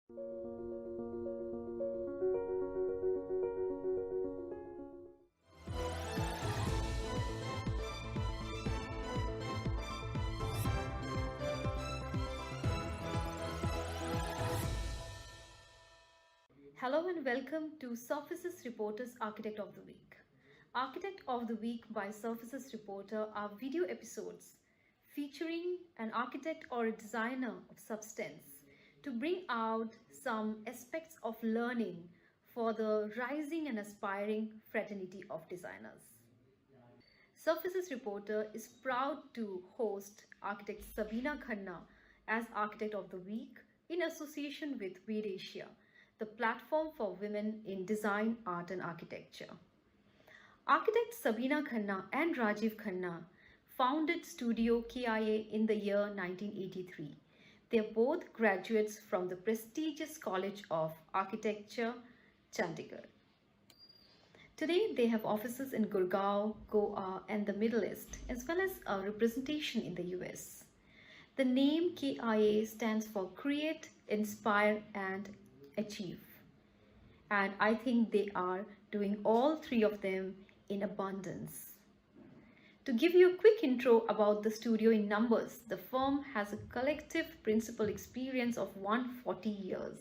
Hello and welcome to Surfaces Reporter's Architect of the Week. Architect of the Week by Surfaces Reporter are video episodes featuring an architect or a designer of substance to bring out some aspects of learning for the rising and aspiring fraternity of designers. Surfaces Reporter is proud to host architect Sabina Khanna as Architect of the Week in association with Weed Asia, the platform for women in design, art and architecture. Architects Sabina Khanna and Rajiv Khanna founded Studio KIA in the year 1983. They are both graduates from the prestigious College of Architecture, Chandigarh. Today, they have offices in Gurgaon, Goa, and the Middle East, as well as a representation in the US. The name KIA stands for Create, Inspire, and Achieve. And I think they are doing all three of them in abundance. To give you a quick intro about the studio in numbers, the firm has a collective principal experience of 140 years.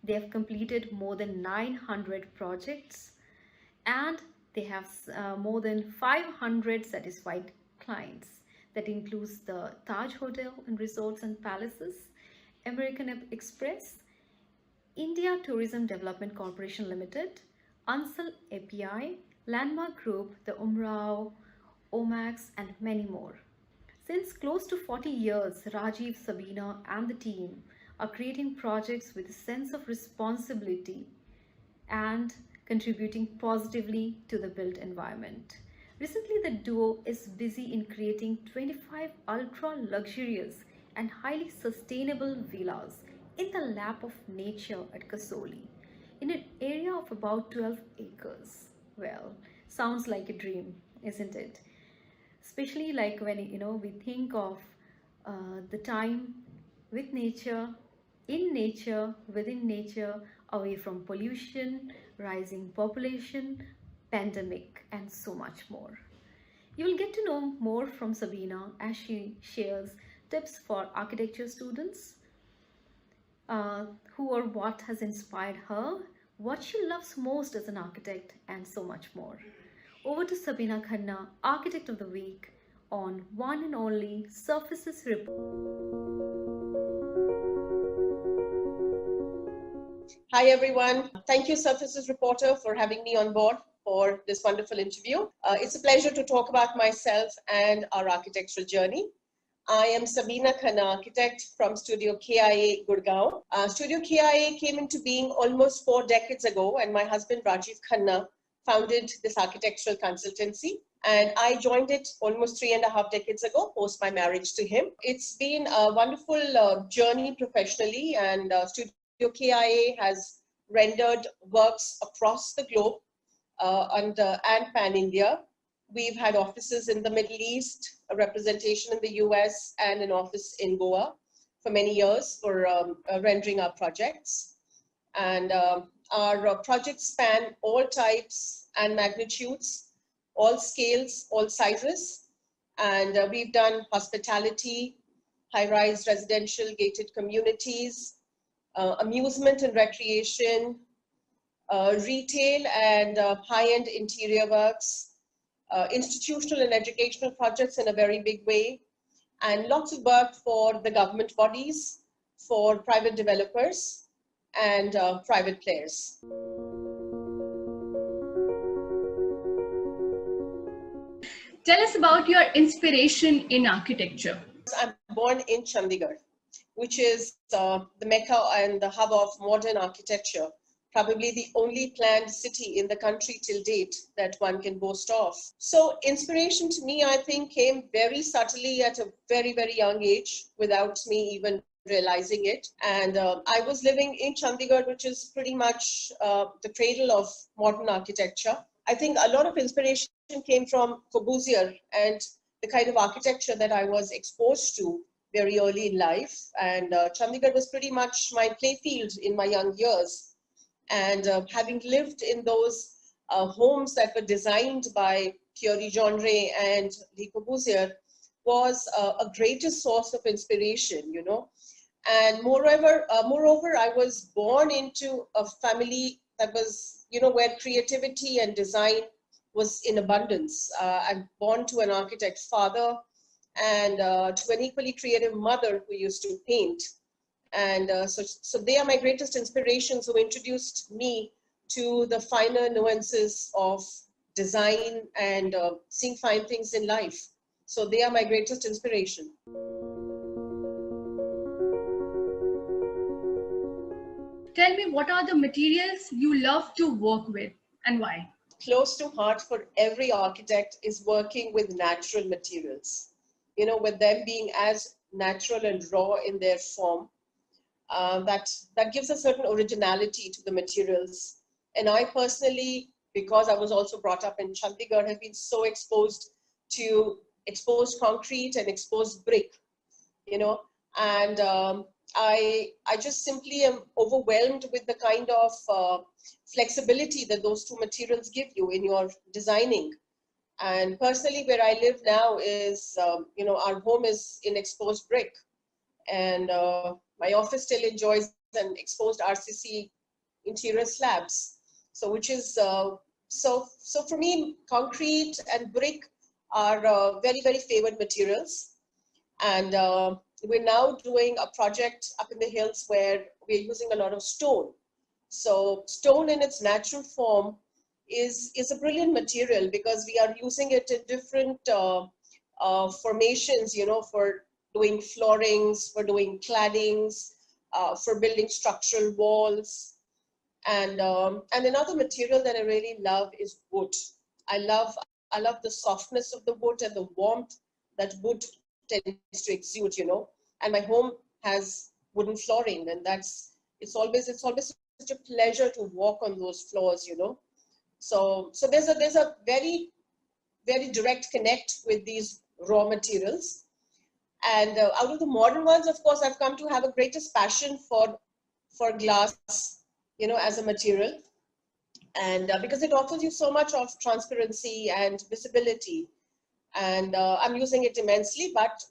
They have completed more than 900 projects and they have more than 500 satisfied clients. That includes the Taj Hotel and Resorts and Palaces, American Express, India Tourism Development Corporation Limited, Ansal API, Landmark Group, the Umrao, Omax, and many more. Since close to 40 years, Rajiv, Sabina, and the team are creating projects with a sense of responsibility and contributing positively to the built environment. Recently, the duo is busy in creating 25 ultra-luxurious and highly sustainable villas in the lap of nature at Kasoli, in an area of about 12 acres. Well, sounds like a dream, isn't it? Especially like when we think of the time with nature, in nature, within nature, away from pollution, rising population, pandemic, and so much more. You will get to know more from Sabina as she shares tips for architecture students, who or what has inspired her, what she loves most as an architect, and so much more. Over to Sabina Khanna, Architect of the Week, on one and only Surfaces Report. Hi, everyone. Thank you, Surfaces Reporter, for having me on board for this wonderful interview. It's a pleasure to talk about myself and our architectural journey. I am Sabina Khanna, architect from Studio KIA, Gurgaon. Studio KIA came into being almost 4 decades ago, and my husband, Rajiv Khanna, founded this architectural consultancy. And I joined it almost 3.5 decades ago, post my marriage to him. It's been a wonderful journey professionally, and Studio KIA has rendered works across the globe and pan-India. We've had offices in the Middle East, a representation in the US, and an office in Goa for many years for rendering our projects. And our projects span all types and magnitudes, all scales, all sizes. And we've done hospitality, high-rise residential gated communities, amusement and recreation, retail and high-end interior works, institutional and educational projects in a very big way, and lots of work for the government bodies, for private developers, and private players. Tell us about your inspiration in architecture. I'm born in Chandigarh, which is the mecca and the hub of modern architecture, probably the only planned city in the country till date that one can boast of. So inspiration to me, I think, came very subtly at a very, very young age without me even realizing it. And I was living in Chandigarh, which is pretty much the cradle of modern architecture. I think a lot of inspiration came from Corbusier and the kind of architecture that I was exposed to very early in life. And Chandigarh was pretty much my playfield in my young years. And having lived in those homes that were designed by Thierry Gendron and Le Corbusier was a greatest source of inspiration, you know. And moreover, I was born into a family that was, you know, where creativity and design was in abundance. I'm born to an architect father and to an equally creative mother who used to paint. And so they are my greatest inspirations who introduced me to the finer nuances of design and seeing fine things in life. So they are my greatest inspiration. Tell me, what are the materials you love to work with and why? Close to heart for every architect is working with natural materials. You know, with them being as natural and raw in their form, that gives a certain originality to the materials. And I personally, because I was also brought up in Chandigarh, have been so exposed to exposed concrete and exposed brick, you know, and I just simply am overwhelmed with the kind of flexibility that those two materials give you in your designing. And personally, where I live now is, you know, our home is in exposed brick, and my office still enjoys an exposed RCC interior slabs. So, which is so for me, concrete and brick are very, very favored materials. And we're now doing a project up in the hills where we're using a lot of stone. So stone in its natural form is a brilliant material because we are using it in different formations, you know, for doing floorings, for doing claddings, for building structural walls. And another material that I really love is wood. I love the softness of the wood and the warmth that wood tends to exude, you know. And my home has wooden flooring, and it's always such a pleasure to walk on those floors, you know. So there's a very, very direct connect with these raw materials. And out of the modern ones, of course, I've come to have a greatest passion for glass, you know, as a material. And because it offers you so much of transparency and visibility. And I'm using it immensely, but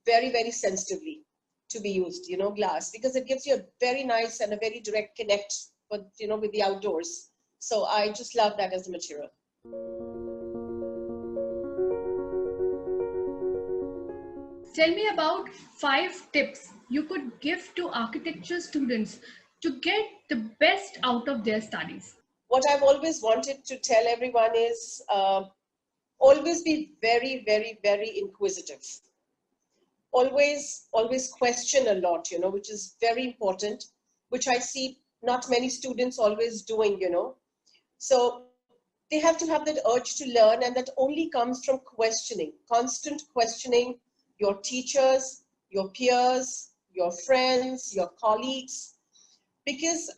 very, very sensitively to be used, you know, glass, because it gives you a very nice and a very direct connect with, you know, with the outdoors. So I just love that as a material. Tell me about 5 tips you could give to architecture students to get the best out of their studies. What I've always wanted to tell everyone is always be very, very, very inquisitive. Always question a lot, you know, which is very important, which I see not many students always doing, you know. So they have to have that urge to learn, and that only comes from questioning, constant questioning your teachers, your peers, your friends, your colleagues. Because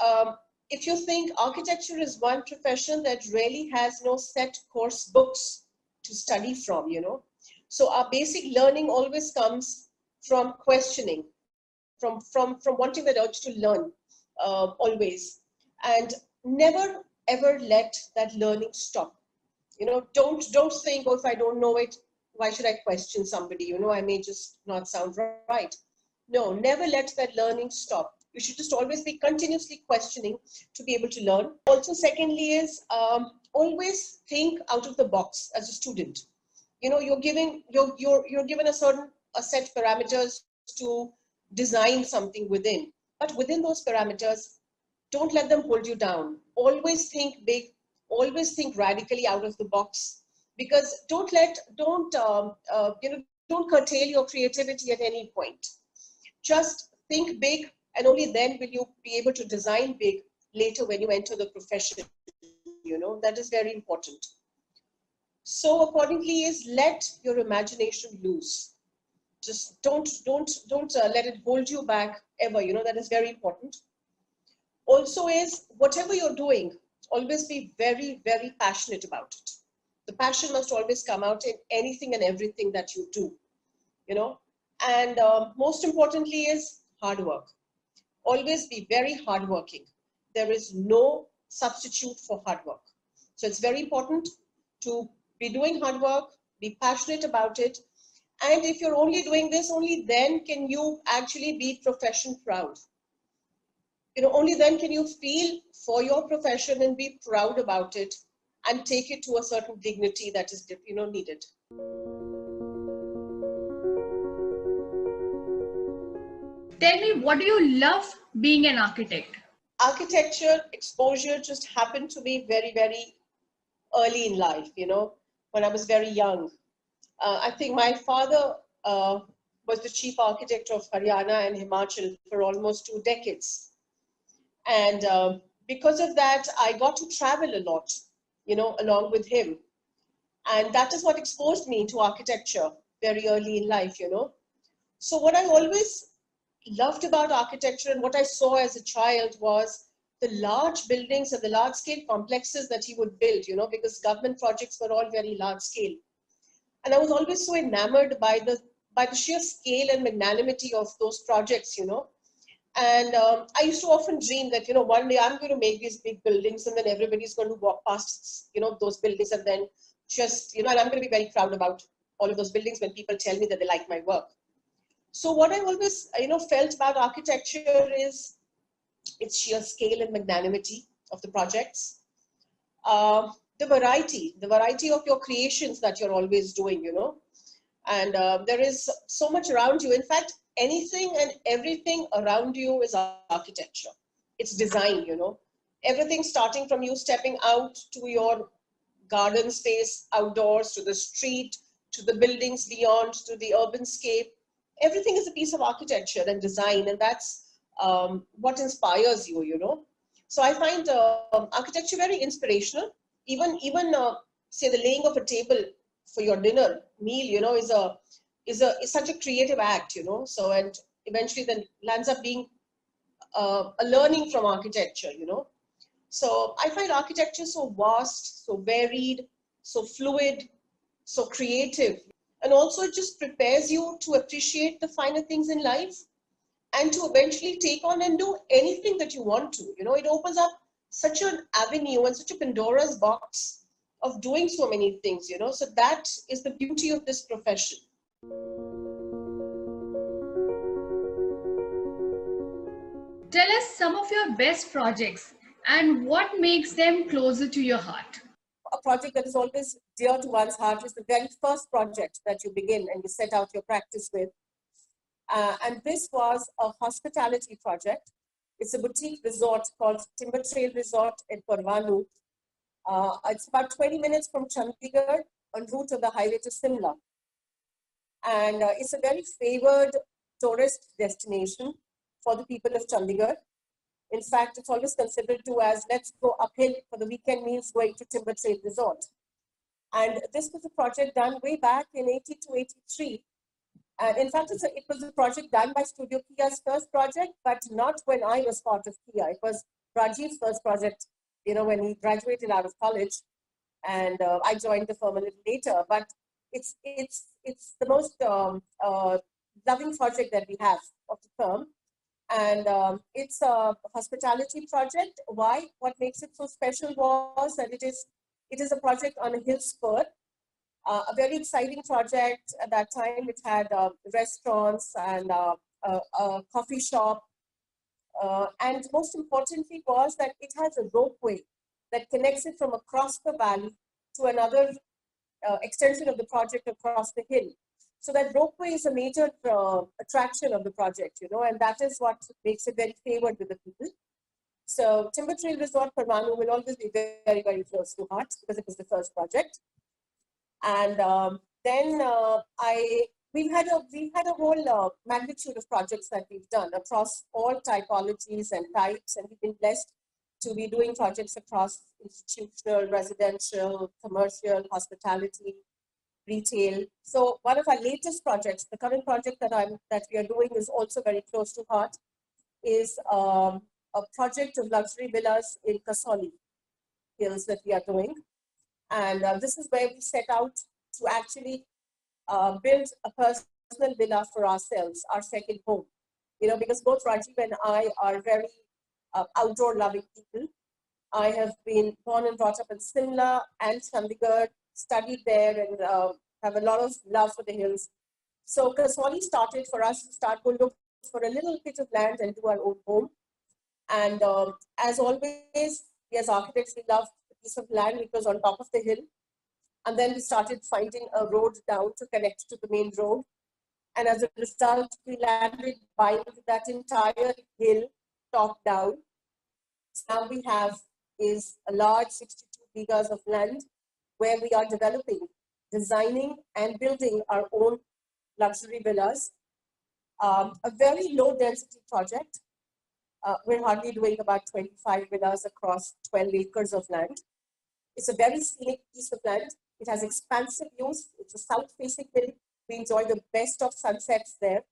if you think architecture is one profession that really has no set course books to study from, you know. So our basic learning always comes from questioning, from wanting that urge to learn, always. And never ever let that learning stop. You know, don't think, oh, if I don't know it, why should I question somebody? You know, I may just not sound right. No, never let that learning stop. You should just always be continuously questioning to be able to learn. Also, secondly is always think out of the box as a student. You know, you're given a set parameters to design something within, but within those parameters, don't let them hold you down. Always think big, always think radically out of the box, because don't curtail your creativity at any point. Just think big, and only then will you be able to design big later when you enter the profession. You know, that is very important. So accordingly is let your imagination loose. Just don't let it hold you back ever. You know, that is very important. Also is, whatever you're doing, always be very, very passionate about it. The passion must always come out in anything and everything that you do, you know. And most importantly is hard work. Always be very hardworking. There is no substitute for hard work. So it's very important to be doing hard work, be passionate about it. And if you're only doing this, only then can you actually be profession proud. Only then can you feel for your profession and be proud about it and take it to a certain dignity that is, needed. Tell me, what do you love being an architect? Architecture exposure just happened to me very, very early in life, when I was very young. I think my father was the chief architect of Haryana and Himachal for almost 2 decades. And because of that, I got to travel a lot, along with him. And that is what exposed me to architecture very early in life, So what I always loved about architecture and what I saw as a child was the large buildings and the large scale complexes that he would build, because government projects were all very large scale. And I was always so enamored by the sheer scale and magnanimity of those projects, And I used to often dream that, one day I'm going to make these big buildings and then everybody's going to walk past, those buildings and then just, and I'm going to be very proud about all of those buildings when people tell me that they like my work. So what I always, felt about architecture is its sheer scale and magnanimity of the projects. The variety of your creations that you're always doing, And there is so much around you. In fact, anything and everything around you is architecture. It's design, Everything starting from you stepping out to your garden space outdoors, to the street, to the buildings beyond, to the urban scape. Everything is a piece of architecture and design, and that's what inspires you, So I find architecture very inspirational. Even say the laying of a table for your dinner meal, is such a creative act, So and eventually then lands up being a learning from architecture, So I find architecture so vast, so varied, so fluid, so creative. And also it just prepares you to appreciate the finer things in life and to eventually take on and do anything that you want to. It opens up such an avenue and such a Pandora's box of doing so many things, So that is the beauty of this profession. Tell us some of your best projects and what makes them closer to your heart. A project that is always dear to one's heart is the very first project that you begin and you set out your practice with. And this was a hospitality project. It's a boutique resort called Timber Trail Resort in Parvanu. It's about 20 minutes from Chandigarh en route of the highway to Simla. And it's a very favored tourist destination for the people of Chandigarh. In fact, it's always considered as let's go uphill for the weekend meals going to Timber Trail Resort. And this was a project done way back in 82, 83. And in fact, it was a project done by Studio Kia's first project, but not when I was part of Kia. It was Rajiv's first project, when he graduated out of college. And I joined the firm a little later. But it's the most loving project that we have of the firm. And it's a hospitality project. Why? What makes it so special was that it is a project on a hill spur. A very exciting project at that time. It had restaurants and a coffee shop. And most importantly was that it has a ropeway that connects it from across the valley to another extension of the project across the hill. So that ropeway is a major attraction of the project, and that is what makes it very favored with the people. So Timber Trail Resort Parvanu will always be very, very close to heart because it was the first project. And then we've had a whole magnitude of projects that we've done across all typologies and types, and we've been blessed to be doing projects across institutional, residential, commercial, hospitality, retail. So one of our latest projects, the current project that we are doing is also very close to heart, is a project of luxury villas in Kasoli Hills that we are doing. And this is where we set out to actually build a personal villa for ourselves, our second home. Because both Rajiv and I are very outdoor loving people. I have been born and brought up in Simla and Chandigarh, studied there, and have a lot of love for the hills. So Kasoli started for us to start to look for a little bit of land and do our own home. And as always, we as architects, we love a piece of land which was on top of the hill. And then we started finding a road down to connect to the main road. And as a result, we landed buying that entire hill top down. So now we have is a large 62 bighas of land where we are developing, designing and building our own luxury villas. A very low density project. We're hardly doing about 25 villas across 12 acres of land. It's a very scenic piece of land. It has expansive views. It's a south-facing building. We enjoy the best of sunsets there.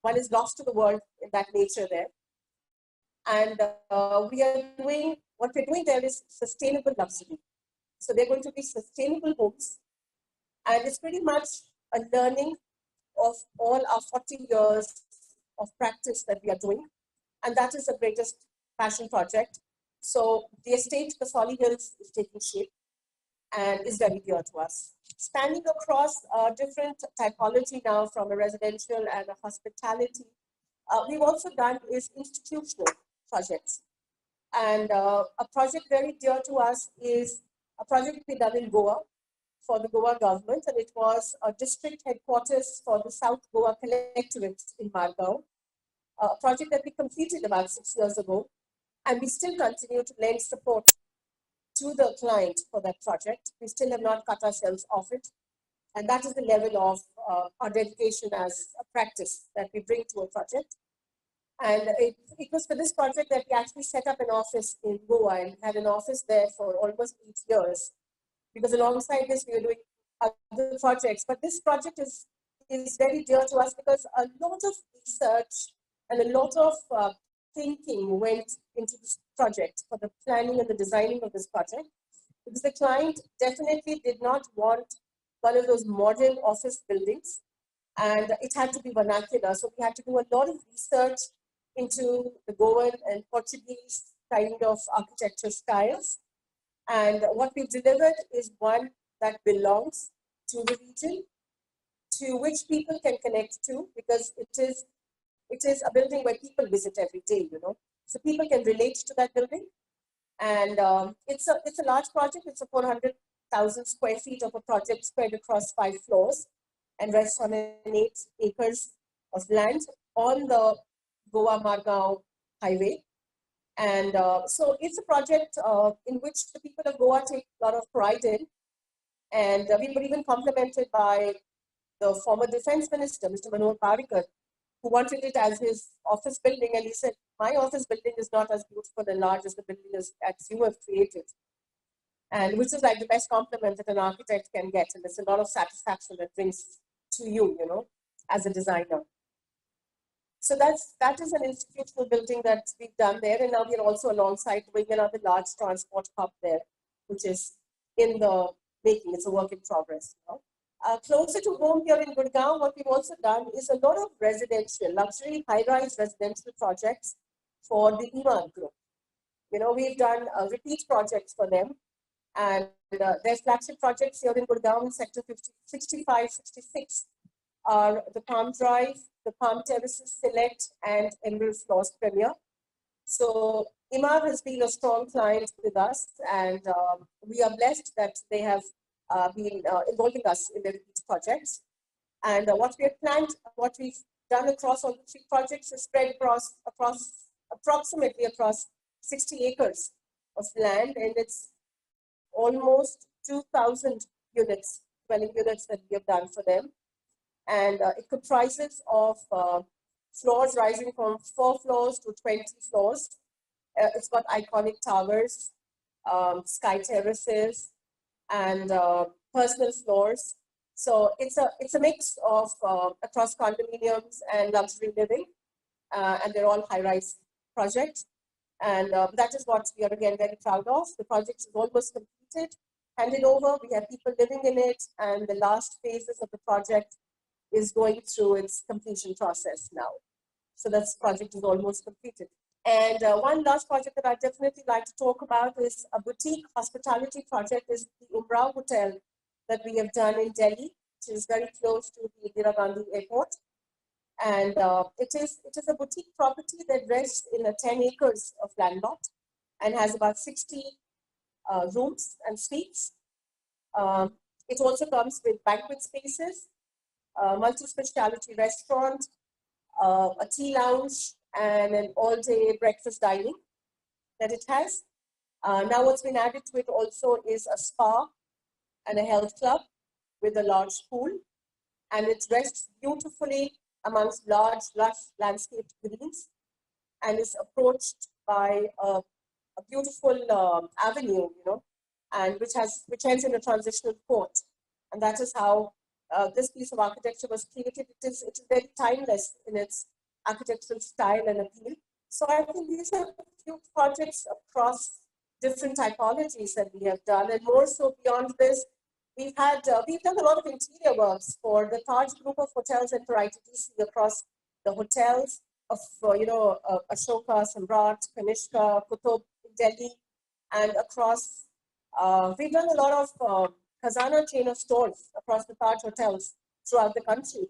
One is lost to the world in that nature there. And what we're doing there is sustainable luxury. So they're going to be sustainable homes. And it's pretty much a learning of all our 40 years of practice that we are doing. And that is the greatest passion project. So the estate Kasoli Hills is taking shape and is very dear to us. Spanning across different typology now from a residential and a hospitality, we've also done is institutional projects. And a project very dear to us is a project we done in Goa for the Goa government, and it was a district headquarters for the South Goa Collectorate in Margao, a project that we completed about 6 years ago, and we still continue to lend support to the client for that project. We still have not cut ourselves off it, and that is the level of our dedication as a practice that we bring to a project. And it was for this project that we actually set up an office in Goa and had an office there for almost 8 years. Because alongside this, we were doing other projects. But this project is very dear to us because a lot of research and a lot of thinking went into this project for the planning and the designing of this project. Because the client definitely did not want one of those modern office buildings, and it had to be vernacular. So we had to do a lot of research into the Goan and Portuguese kind of architecture styles. And what we've delivered is one that belongs to the region, to which people can connect to, because it is a building where people visit every day, So people can relate to that building. And it's a large project. It's a 400,000 square feet of a project spread across 5 floors and rests on 8 acres of land on the Goa-Margao highway. And so it's a project in which the people of Goa take a lot of pride in. And we were even complimented by the former defense minister, Mr. Manohar Parrikar, who wanted it as his office building. And he said, my office building is not as beautiful and large as the building as you have created. And which is like the best compliment that an architect can get. And there's a lot of satisfaction that brings to you, as a designer. So that is an institutional building that we've done there. And now we're also alongside doing another large transport hub there, which is in the making. It's a work in progress. Closer to home here in Gurgaon, what we've also done is a lot of residential, luxury high-rise residential projects for the Emaar Group. We've done repeat projects for them. And their flagship projects here in Gurgaon, sector 65, 66, are the Palm Drive, the Palm Terraces Select, and Emerald Floors Premier. So Emaar has been a strong client with us, and we are blessed that they have been involving us in their projects. And what we have planned, what we've done across all the 3 projects is spread approximately across 60 acres of land, and it's almost 2,000 units, dwelling units that we have done for them. And it comprises of floors rising from 4 floors to 20 floors. It's got iconic towers, sky terraces, and personal floors. So it's a mix of across condominiums and luxury living, and they're all high-rise projects. And that is what we are again very proud of. The project is almost completed, handed over. We have people living in it, and the last phases of the project is going through its completion process now. So that project is almost completed. And one last project that I definitely like to talk about is a boutique hospitality project, is the Umrao Hotel that we have done in Delhi, which is very close to the Indira Gandhi Airport. And it is a boutique property that rests in a 10 acres of land lot and has about 60 rooms and suites. It also comes with banquet spaces, multi-speciality restaurant, a tea lounge, and an all-day breakfast dining that it has. Now what's been added to it also is a spa and a health club with a large pool. And it rests beautifully amongst large, lush landscaped greens and is approached by a beautiful avenue, and which ends in a transitional court. And that is how this piece of architecture was created. It is very timeless in its architectural style and appeal. So I think these are a few projects across different typologies that we have done, and more so beyond this, we've done a lot of interior works for the Taj group of hotels and for ITDC across the hotels of Ashoka, Samrat, Kanishka, Qutub in Delhi, and across. We've done a lot of Khazana chain of stores across the Taj hotels throughout the country.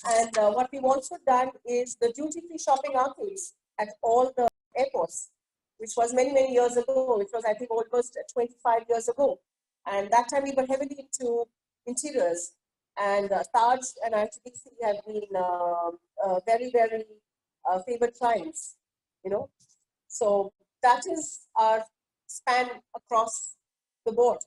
And what we've also done is the duty-free shopping arcades at all the airports, which was many, many years ago, which was, I think, almost 25 years ago. And that time we were heavily into interiors. And Taj and ITDC have been very, very favorite clients, So that is our span across the board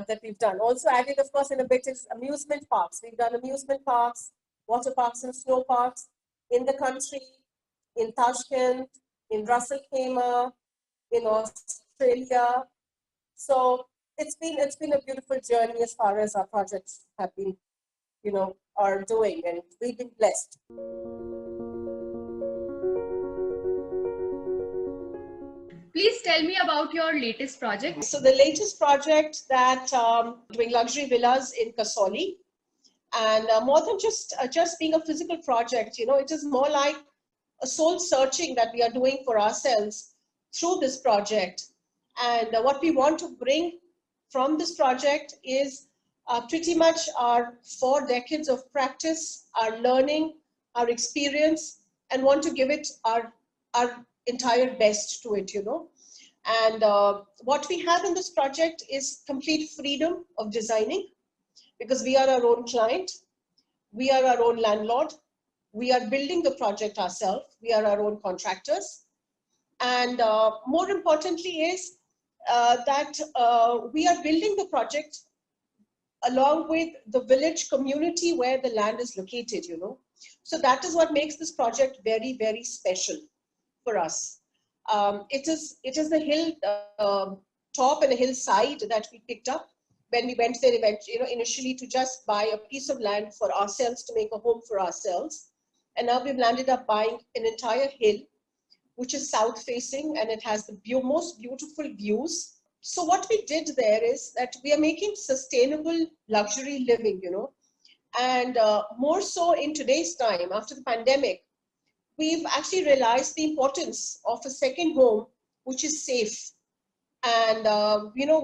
that we've done. Also added, of course, in a bit is amusement parks. We've done amusement parks, water parks and snow parks in the country, in Tashkent, in Russell Khaimah, in Australia. So it's been a beautiful journey as far as our projects have been, are doing, and we've been blessed. Please tell me about your latest project. So the latest project that doing luxury villas in Kasauli, and more than just being a physical project, it is more like a soul searching that we are doing for ourselves through this project. And what we want to bring from this project is pretty much our 4 decades of practice, our learning, our experience, and want to give it our entire best to it, And what we have in this project is complete freedom of designing, because we are our own client, we are our own landlord, we are building the project ourselves, we are our own contractors. And more importantly is that we are building the project along with the village community where the land is located, So that is what makes this project very, very special for us. It is the hill top and a hillside that we picked up when we went there initially to just buy a piece of land for ourselves to make a home for ourselves. And now we've landed up buying an entire hill, which is south facing, and it has the most beautiful views. So what we did there is that we are making sustainable luxury living, and more so in today's time after the pandemic, we've actually realized the importance of a second home, which is safe and,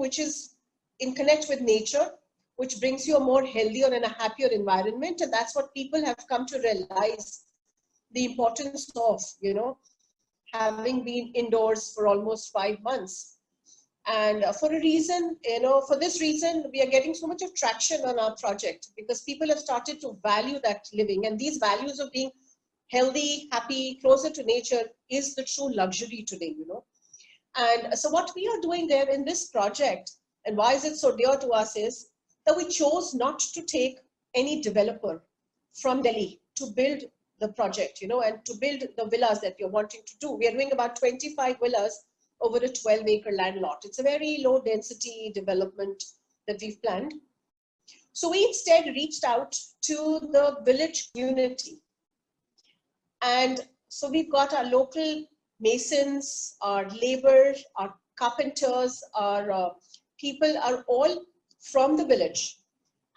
which is in connect with nature, which brings you a more healthier and a happier environment. And that's what people have come to realize the importance of, having been indoors for almost 5 months. And for this reason, we are getting so much of traction on our project because people have started to value that living. And these values of being healthy, happy, closer to nature is the true luxury today, And so what we are doing there in this project, and why is it so dear to us, is that we chose not to take any developer from Delhi to build the project, and to build the villas that we are wanting to do. We are doing about 25 villas over a 12-acre land lot. It's a very low density development that we've planned. So we instead reached out to the village community. And so we've got our local masons, our labor, our carpenters, our people are all from the village.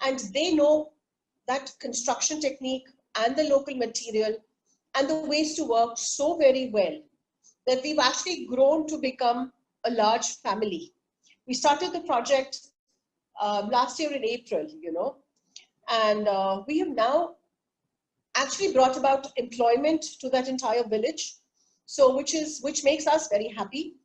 And they know that construction technique and the local material and the ways to work so very well that we've actually grown to become a large family. We started the project last year in April, and we have now actually brought about employment to that entire village, so which makes us very happy.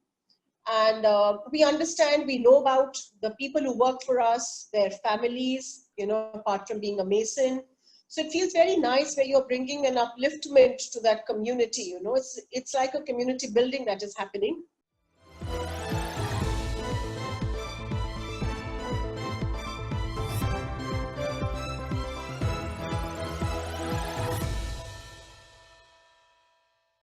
And we understand, we know about the people who work for us, their families, apart from being a mason. So it feels very nice where you're bringing an upliftment to that community. It's like a community building that is happening.